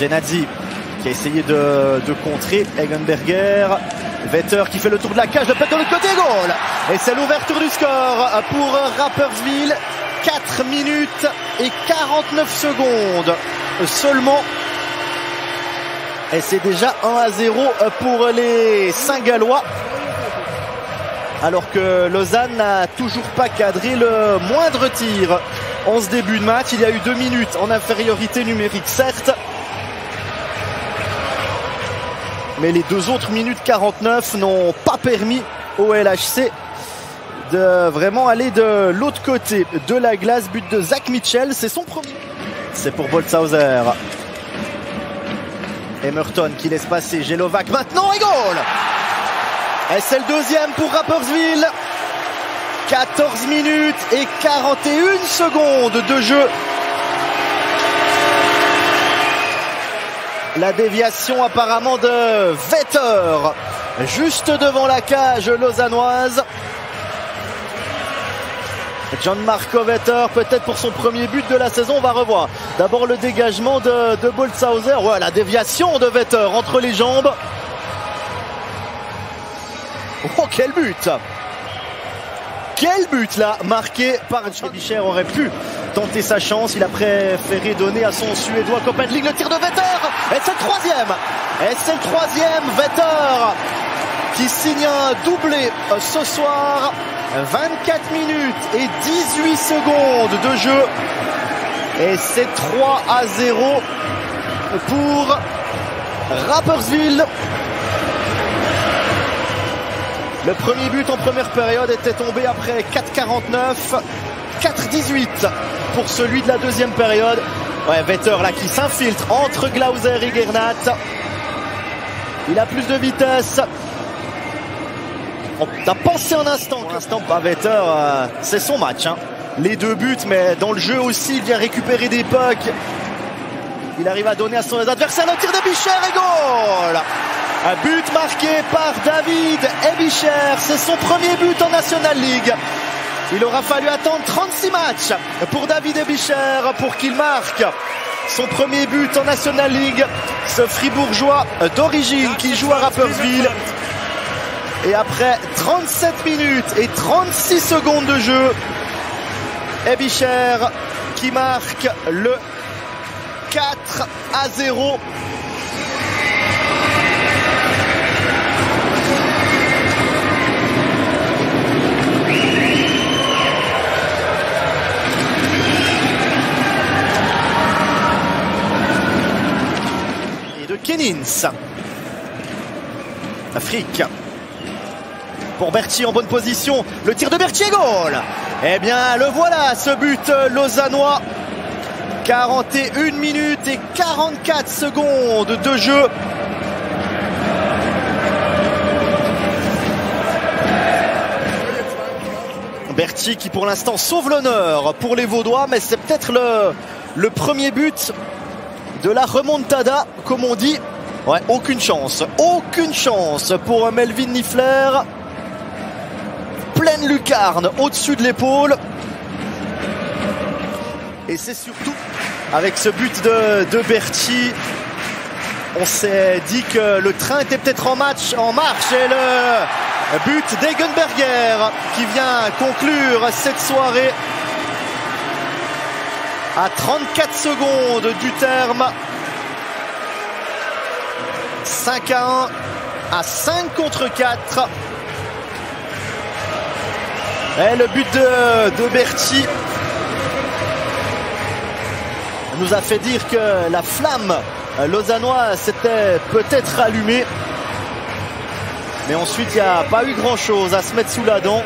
Genadzi qui a essayé de contrer Eggenberger. Vetter qui fait le tour de la cage, le pète de l'autre côté, goal. Et c'est l'ouverture du score pour Rapperswil. 4 minutes et 49 secondes seulement. Et c'est déjà 1-0 pour les Saint-Gallois. Alors que Lausanne n'a toujours pas cadré le moindre tir en ce début de match. Il y a eu 2 minutes en infériorité numérique, certes. Mais les 2 autres minutes 49 n'ont pas permis au LHC de vraiment aller de l'autre côté de la glace. But de Zach Mitchell, c'est son premier. C'est pour Boltzhauser. Emerton qui laisse passer Jelovac maintenant et goal. Et c'est le deuxième pour Rapperswil. 14 minutes et 41 secondes de jeu. La déviation apparemment de Vetter juste devant la cage lausannoise. Gianmarco Vetter peut-être pour son premier but de la saison, on va revoir. D'abord le dégagement de Boltzhauser, ouais, la déviation de Vetter entre les jambes. Oh quel but! Quel but là, marqué par Bicher. Aurait pu tenter sa chance, il a préféré donner à son Suédois copain de ligue le tir de Vetter. Et c'est le troisième. Et c'est le troisième, Vetter qui signe un doublé ce soir. 24 minutes et 18 secondes de jeu. Et c'est 3-0 pour Rapperswil. Le premier but en première période était tombé après 4,49. 4,18 pour celui de la deuxième période. Ouais, Vetter là qui s'infiltre entre Glauser et Gernat. Il a plus de vitesse. On a pensé un instant. Pour l'instant, Vetter, c'est son match. Hein. Les 2 buts, mais dans le jeu aussi, il vient récupérer des pucks. Il arrive à donner à son adversaire le tir de Bicher et goal. Un but marqué par David Ebicher. C'est son premier but en National League. Il aura fallu attendre 36 matchs pour David Ebicher pour qu'il marque son premier but en National League. Ce Fribourgeois d'origine qui joue à Rapperswil. Et après 37 minutes et 36 secondes de jeu, Ebicher qui marque le 4-0. Et de Kenins. Afrique. Pour Berti en bonne position, le tir de Berti et goal. Eh bien le voilà, ce but lausannois. 41 minutes et 44 secondes de jeu. Berti qui pour l'instant sauve l'honneur pour les Vaudois, mais c'est peut-être le premier but de la remontada, comme on dit. Ouais, aucune chance pour Melvin Niffler. Pleine lucarne au-dessus de l'épaule. Et c'est surtout avec ce but de Berti, on s'est dit que le train était peut-être en marche. Et le but d'Eggenberger qui vient conclure cette soirée à 34 secondes du terme. 5-1 à 5 contre 4. Et le but de Berti nous a fait dire que la flamme lausannoise s'était peut-être allumée. Mais ensuite, il n'y a pas eu grand-chose à se mettre sous la dent.